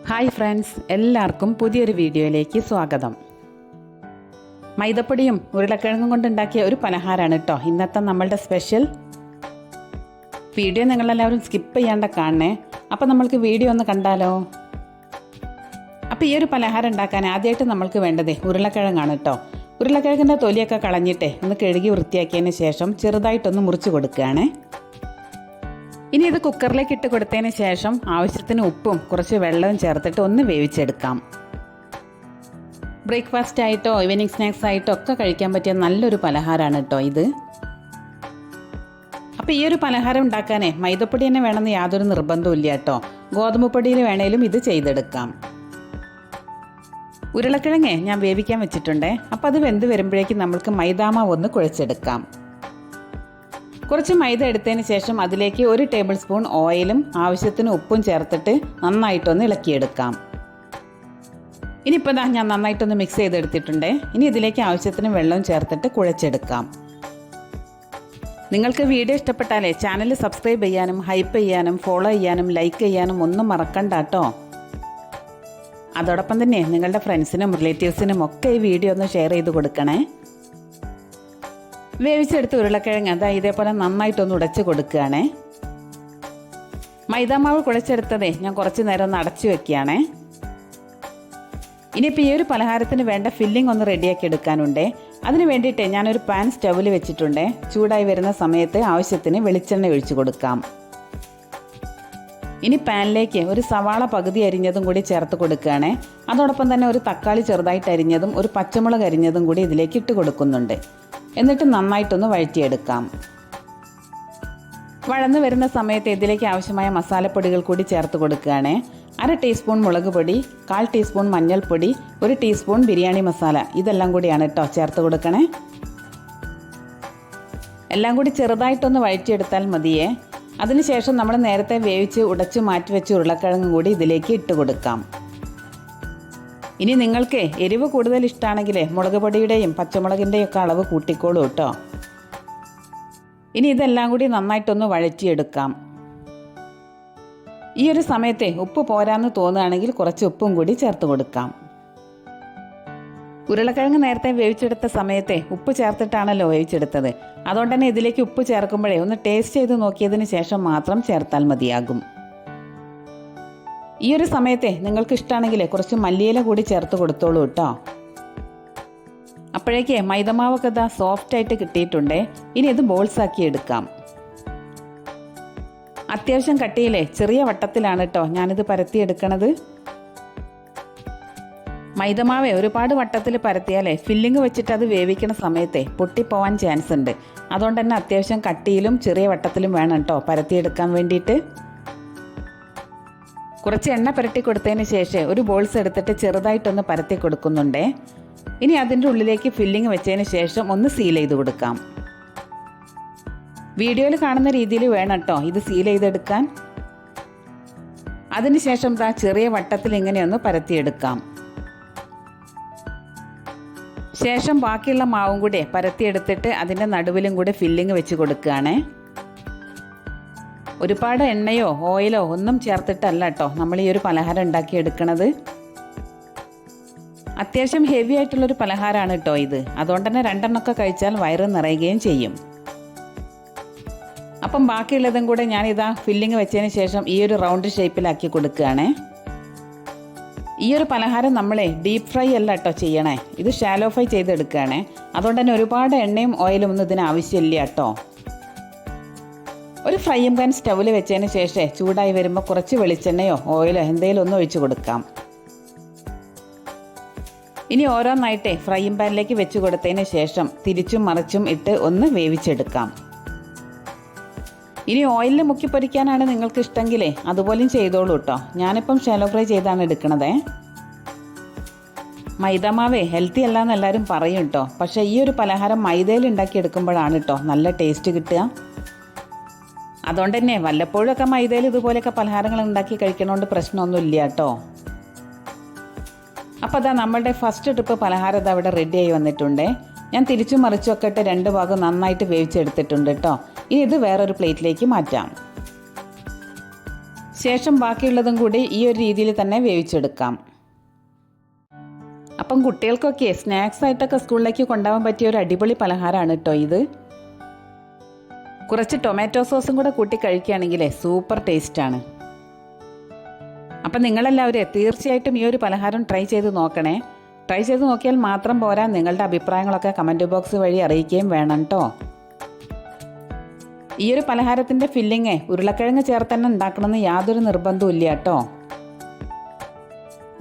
Hi friends, എല്ലാവർക്കും പുതിയൊരു വീഡിയോയിലേക്ക് സ്വാഗതം. മൈദപ്പൊടിയും ഉരുളക്കിഴങ്ങും കൊണ്ടുണ്ടാക്കിയ ഒരു പലഹാരമാണ് കേട്ടോ ഇന്നത്തെ നമ്മളുടെ സ്പെഷ്യൽ. വീഡിയോ നിങ്ങളെല്ലാവരും സ്കിപ്പ് ചെയ്യാണ്ട കാണണേ. അപ്പോൾ നമ്മൾക്ക് വീഡിയോ ഒന്ന് കണ്ടാലോ. അപ്പോൾ ഈ ഒരു പലഹാരം ഉണ്ടാക്കാൻ ആദ്യമായിട്ട് നമ്മൾക്ക് വേണ്ടത് ഉരുളക്കിഴങ്ങാണ് കേട്ടോ. ഉരുളക്കിഴങ്ങിൻ്റെ തൊലിയൊക്കെ കളഞ്ഞിട്ടേ ഒന്ന് കഴുകി വൃത്തിയാക്കിയതിന് ശേഷം ചെറുതായിട്ടൊന്ന് മുറിച്ച് കൊടുക്കുകയാണ്. ഇനി ഇത് കുക്കറിലേക്ക് ഇട്ട് കൊടുത്തതിന് ശേഷം ആവശ്യത്തിന് ഉപ്പും കുറച്ച് വെള്ളവും ചേർത്തിട്ട് ഒന്ന് വേവിച്ചെടുക്കാം. ബ്രേക്ക്ഫാസ്റ്റ് ആയിട്ടോ ഈവനിങ് സ്നാക്സ് ആയിട്ടോ ഒക്കെ കഴിക്കാൻ പറ്റിയ നല്ലൊരു പലഹാരമാണ് കേട്ടോ ഇത്. അപ്പോൾ ഈ ഒരു പലഹാരം ഉണ്ടാക്കാനേ മൈദപ്പൊടി തന്നെ വേണമെന്ന് യാതൊരു നിർബന്ധവും ഇല്ല കേട്ടോ. ഗോതമ്പ് പൊടിയിൽ വേണേലും ഇത് ചെയ്തെടുക്കാം. ഉരുളക്കിഴങ്ങേ ഞാൻ വേവിക്കാൻ വെച്ചിട്ടുണ്ടേ. അപ്പോൾ അത് വെന്ത് വരുമ്പോഴേക്കും നമ്മൾക്ക് മൈദാമാവ് ഒന്ന് കുഴച്ചെടുക്കാം. കുറച്ച് മൈദ എടുത്തതിന് ശേഷം അതിലേക്ക് 1 ടേബിൾ സ്പൂൺ ഓയിലും ആവശ്യത്തിന് ഉപ്പും ചേർത്തിട്ട് നന്നായിട്ടൊന്ന് ഇളക്കിയെടുക്കാം. ഇനിയിപ്പോൾ ഞാൻ നന്നായിട്ടൊന്ന് മിക്സ് ചെയ്തെടുത്തിട്ടുണ്ട്. ഇനി ഇതിലേക്ക് ആവശ്യത്തിന് വെള്ളവും ചേർത്തിട്ട് കുഴച്ചെടുക്കാം. നിങ്ങൾക്ക് വീഡിയോ ഇഷ്ടപ്പെട്ടാലേ ചാനൽ സബ്സ്ക്രൈബ് ചെയ്യാനും ഹൈപ്പ് ചെയ്യാനും ഫോളോ ചെയ്യാനും ലൈക്ക് ചെയ്യാനും ഒന്നും മറക്കണ്ട കേട്ടോ. അതോടൊപ്പം തന്നെ നിങ്ങളുടെ ഫ്രണ്ട്സിനും റിലേറ്റീവ്സിനും ഒക്കെ ഈ വീഡിയോ ഒന്ന് ഷെയർ ചെയ്ത് കൊടുക്കണേ. വേവിച്ചെടുത്ത് ഉരുളക്കിഴങ്ങ് ഇതേപോലെ നന്നായിട്ടൊന്ന് ഉടച്ച് കൊടുക്കുകയാണേ. മൈദാമാവ് കുഴച്ചെടുത്തതേ ഞാൻ കുറച്ച് നേരം ഒന്ന് അടച്ചു വെക്കുകയാണേ. ഇനിയിപ്പോൾ ഈ ഒരു പലഹാരത്തിന് വേണ്ട ഫില്ലിംഗ് ഒന്ന് റെഡിയാക്കി എടുക്കാനുണ്ട്. അതിന് വേണ്ടിയിട്ട് ഞാനൊരു പാൻ സ്റ്റൗവിൽ വെച്ചിട്ടുണ്ട്. ചൂടായി വരുന്ന സമയത്ത് ആവശ്യത്തിന് വെളിച്ചെണ്ണ ഒഴിച്ചു കൊടുക്കാം. ഇനി പാനിലേക്ക് ഒരു സവാള പകുതി അരിഞ്ഞതും കൂടി ചേർത്ത് കൊടുക്കുകയാണ്. അതോടൊപ്പം തന്നെ ഒരു തക്കാളി ചെറുതായിട്ട് അരിഞ്ഞതും ഒരു പച്ചമുളക് അരിഞ്ഞതും കൂടി ഇതിലേക്ക് ഇട്ട് കൊടുക്കുന്നുണ്ട്. എന്നിട്ട് നന്നായിട്ടൊന്ന് വഴറ്റിയെടുക്കാം. വഴന്ന് വരുന്ന സമയത്ത് ഇതിലേക്ക് ആവശ്യമായ മസാലപ്പൊടികൾ കൂടി ചേർത്ത് കൊടുക്കുകയാണ്. 1/2 ടീസ്പൂൺ മുളക് പൊടി, 1/4 ടീസ്പൂൺ മഞ്ഞൾപ്പൊടി, 1 ടീസ്പൂൺ ബിരിയാണി മസാല, ഇതെല്ലാം കൂടിയാണ് കേട്ടോ ചേർത്ത് കൊടുക്കണേ. എല്ലാം കൂടി ചെറുതായിട്ടൊന്ന് വഴറ്റിയെടുത്താൽ മതിയേ. അതിനുശേഷം നമ്മൾ നേരത്തെ വേവിച്ച് ഉടച്ച് മാറ്റിവെച്ച് ഉരുളക്കിഴങ്ങും കൂടി ഇതിലേക്ക് ഇട്ട് കൊടുക്കാം. ഇനി നിങ്ങൾക്ക് എരിവ് കൂടുതൽ ഇഷ്ടമാണെങ്കിൽ മുളക് പൊടിയുടെയും പച്ചമുളകിൻ്റെയും ഒക്കെ അളവ് കൂട്ടിക്കോളൂ കേട്ടോ. ഇനി ഇതെല്ലാം കൂടി നന്നായിട്ടൊന്ന് വഴറ്റിയെടുക്കാം. ഈ ഒരു സമയത്തെ ഉപ്പ് പോരാന്ന് തോന്നുകയാണെങ്കിൽ കുറച്ച് ഉപ്പും കൂടി ചേർത്ത് കൊടുക്കാം. ഉരുളക്കിഴങ്ങ് നേരത്തെ വേവിച്ചെടുത്ത സമയത്തെ ഉപ്പ് ചേർത്തിട്ടാണല്ലോ വേവിച്ചെടുത്തത്. അതുകൊണ്ട് തന്നെ ഇതിലേക്ക് ഉപ്പ് ചേർക്കുമ്പോഴേ ഒന്ന് ടേസ്റ്റ് ചെയ്ത് നോക്കിയതിന് ശേഷം മാത്രം ചേർത്താൽ മതിയാകും. ഈ ഒരു സമയത്തെ നിങ്ങൾക്ക് ഇഷ്ടമാണെങ്കിൽ കുറച്ച് മല്ലിയില കൂടി ചേർത്ത് കൊടുത്തോളൂ കേട്ടോ. അപ്പോഴേക്ക് മൈദമാവൊക്കെ സോഫ്റ്റായിട്ട് കിട്ടിയിട്ടുണ്ട്. ഇനി ഇത് ബോൾസാക്കി എടുക്കാം. അത്യാവശ്യം കട്ടിയിലെ ചെറിയ വട്ടത്തിലാണ് കേട്ടോ ഞാനിത് പരത്തിയെടുക്കണത്. മൈദമാവെ ഒരുപാട് വട്ടത്തിൽ പരത്തിയാലേ ഫില്ലിങ് വെച്ചിട്ട് അത് വേവിക്കണ സമയത്തെ പൊട്ടിപ്പോവാൻ ചാൻസ് ഉണ്ട്. അതുകൊണ്ട് തന്നെ അത്യാവശ്യം കട്ടിയിലും ചെറിയ വട്ടത്തിലും വേണം കേട്ടോ പരത്തിയെടുക്കാൻ വേണ്ടിയിട്ട്. കുറച്ച് എണ്ണ പുരട്ടി കൊടുത്തതിന് ശേഷം ഒരു ബോൾസ് എടുത്തിട്ട് ചെറുതായിട്ടൊന്ന് പരത്തി കൊടുക്കുന്നുണ്ടേ. ഇനി അതിൻ്റെ ഉള്ളിലേക്ക് ഫില്ലിങ് വെച്ചതിന് ശേഷം ഒന്ന് സീൽ ചെയ്ത് കൊടുക്കാം. വീഡിയോയിൽ കാണുന്ന രീതിയിൽ വേണം കേട്ടോ ഇത് സീൽ ചെയ്തെടുക്കാൻ. അതിനുശേഷം ചെറിയ വട്ടത്തിൽ ഇങ്ങനെയൊന്ന് പരത്തിയെടുക്കാം. ശേഷം ബാക്കിയുള്ള മാവും കൂടി പരത്തിയെടുത്തിട്ട് അതിൻ്റെ നടുവിലും കൂടി ഫില്ലിങ് വെച്ച് കൊടുക്കുകയാണ്. ഒരുപാട് എണ്ണയോ ഓയിലോ ഒന്നും ചേർത്തിട്ടല്ല കേട്ടോ നമ്മൾ ഈ ഒരു പലഹാരം ഉണ്ടാക്കിയെടുക്കണത്. അത്യാവശ്യം ഹെവി ആയിട്ടുള്ളൊരു പലഹാരമാണ് കേട്ടോ ഇത്. അതുകൊണ്ട് തന്നെ 2 എണ്ണമൊക്കെ കഴിച്ചാൽ വയറ് നിറയുകയും ചെയ്യും. അപ്പം ബാക്കിയുള്ളതും കൂടെ ഞാനിതാ ഫില്ലിങ് വെച്ചതിന് ശേഷം ഈ ഒരു റൗണ്ട് ഷേപ്പിലാക്കി കൊടുക്കുകയാണ്. ഈ ഒരു പലഹാരം നമ്മളെ ഡീപ്പ് ഫ്രൈ അല്ല കേട്ടോ ചെയ്യണേ, ഇത് ഷാലോ ഫ്രൈ ചെയ്തെടുക്കുകയാണ്. അതുകൊണ്ട് തന്നെ ഒരുപാട് എണ്ണയും ഓയിലും ഒന്നും ഇതിന് ആവശ്യമില്ല കേട്ടോ. ഒരു ഫ്രൈയും പാൻ സ്റ്റൗവിൽ വെച്ചതിന് ശേഷം ചൂടായി വരുമ്പോൾ കുറച്ച് വെളിച്ചെണ്ണയോ ഓയിലോ എന്തെങ്കിലും ഒന്ന് ഒഴിച്ച് കൊടുക്കാം. ഇനി ഓരോന്നായിട്ടേ ഫ്രൈയും പാനിലേക്ക് വെച്ച് കൊടുത്തതിന് ശേഷം തിരിച്ചും മറിച്ചും ഇട്ട് ഒന്ന് വേവിച്ചെടുക്കാം. ഇനി ഓയിലിൽ മുക്കി പൊരിക്കാനാണ് നിങ്ങൾക്ക് ഇഷ്ടമെങ്കിലേ അതുപോലെയും ചെയ്തോളൂ കേട്ടോ. ഞാനിപ്പം ഷാലോ ഫ്രൈ ചെയ്താണ് എടുക്കണത്. മൈദാമാവേ ഹെൽത്തി അല്ല എന്ന് എല്ലാവരും പറയും കേട്ടോ. പക്ഷേ ഈ ഒരു പലഹാരം മൈദയിൽ ഉണ്ടാക്കിയെടുക്കുമ്പോഴാണ് കേട്ടോ നല്ല ടേസ്റ്റ് കിട്ടുക. അതുകൊണ്ട് തന്നെ വല്ലപ്പോഴൊക്കെ മൈദയിൽ ഇതുപോലെയൊക്കെ പലഹാരങ്ങൾ ഉണ്ടാക്കി കഴിക്കണോണ്ട് പ്രശ്നമൊന്നുമില്ല കേട്ടോ. അപ്പോൾ നമ്മളുടെ ഫസ്റ്റ് ട്രിപ്പ് പലഹാരം അവിടെ റെഡിയായി വന്നിട്ടുണ്ട്. ഞാൻ തിരിച്ചും മറിച്ചൊക്കെ ഇട്ട് 2 ഭാഗം നന്നായിട്ട് വേവിച്ചെടുത്തിട്ടുണ്ട് കേട്ടോ. ഇനി ഇത് വേറൊരു പ്ലേറ്റിലേക്ക് മാറ്റാം. ശേഷം ബാക്കിയുള്ളതും കൂടി ഈ ഒരു രീതിയിൽ തന്നെ വേവിച്ചെടുക്കാം. അപ്പം കുട്ടികൾക്കൊക്കെ സ്നാക്സ് ആയിട്ടൊക്കെ സ്കൂളിലേക്ക് കൊണ്ടുപോകാൻ പറ്റിയ ഒരു അടിപൊളി പലഹാരമാണ് കേട്ടോ ഇത്. കുറച്ച് ടൊമാറ്റോ സോസും കൂടെ കൂട്ടി കഴിക്കുകയാണെങ്കിൽ സൂപ്പർ ടേസ്റ്റാണ്. അപ്പം നിങ്ങളെല്ലാവരും തീർച്ചയായിട്ടും ഈ ഒരു പലഹാരം ട്രൈ ചെയ്ത് നോക്കണേ. ട്രൈ ചെയ്ത് നോക്കിയാൽ മാത്രം പോരാ, നിങ്ങളുടെ അഭിപ്രായങ്ങളൊക്കെ കമൻറ്റ് ബോക്സ് വഴി അറിയിക്കുകയും വേണം കേട്ടോ. ഈ ഒരു പലഹാരത്തിൻ്റെ ഫില്ലിങ് ഉരുളക്കിഴങ്ങ് ചേർത്ത് തന്നെ ഉണ്ടാക്കണമെന്ന് യാതൊരു നിർബന്ധവും ഇല്ല കേട്ടോ.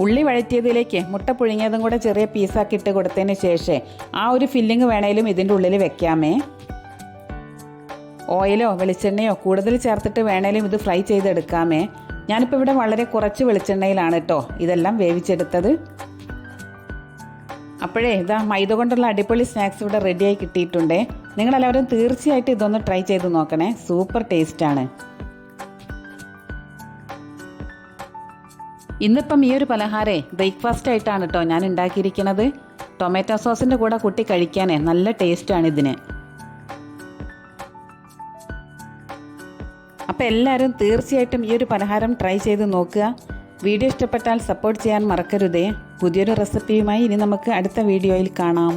ഉള്ളി വഴറ്റിയതിലേക്ക് മുട്ട പുഴുങ്ങിയതും കൂടെ ചെറിയ പീസാക്കി ഇട്ട് കൊടുത്തതിന് ശേഷം ആ ഒരു ഫില്ലിങ് വേണേലും ഇതിൻ്റെ ഉള്ളിൽ വെക്കാമേ. ഓയിലോ വെളിച്ചെണ്ണയോ കൂടുതൽ ചേർത്തിട്ട് വേണേലും ഇത് ഫ്രൈ ചെയ്തെടുക്കാമേ. ഞാനിപ്പോൾ ഇവിടെ വളരെ കുറച്ച് വെളിച്ചെണ്ണയിലാണ് കേട്ടോ ഇതെല്ലാം വേവിച്ചെടുത്തത്. അപ്പോഴേ ഇതാ മൈദ കൊണ്ടുള്ള അടിപൊളി സ്നാക്സ് ഇവിടെ റെഡിയായി കിട്ടിയിട്ടുണ്ടേ. നിങ്ങളെല്ലാവരും തീർച്ചയായിട്ടും ഇതൊന്ന് ട്രൈ ചെയ്ത് നോക്കണേ, സൂപ്പർ ടേസ്റ്റാണ്. ഇന്നിപ്പം ഈ ഒരു പലഹാരേ ബ്രേക്ക്ഫാസ്റ്റ് ആയിട്ടാണ് കേട്ടോ ഞാൻ ഉണ്ടാക്കിയിരിക്കുന്നത്. ടൊമാറ്റോ സോസിൻ്റെ കൂടെ കൂട്ടി കഴിക്കാനേ നല്ല ടേസ്റ്റാണ് ഇതിന്. അപ്പോൾ എല്ലാവരും തീർച്ചയായിട്ടും ഈ ഒരു പലഹാരം ട്രൈ ചെയ്ത് നോക്കുക. വീഡിയോ ഇഷ്ടപ്പെട്ടാൽ സപ്പോർട്ട് ചെയ്യാൻ മറക്കരുതേ. പുതിയൊരു റെസിപ്പിയുമായി ഇനി നമുക്ക് അടുത്ത വീഡിയോയിൽ കാണാം.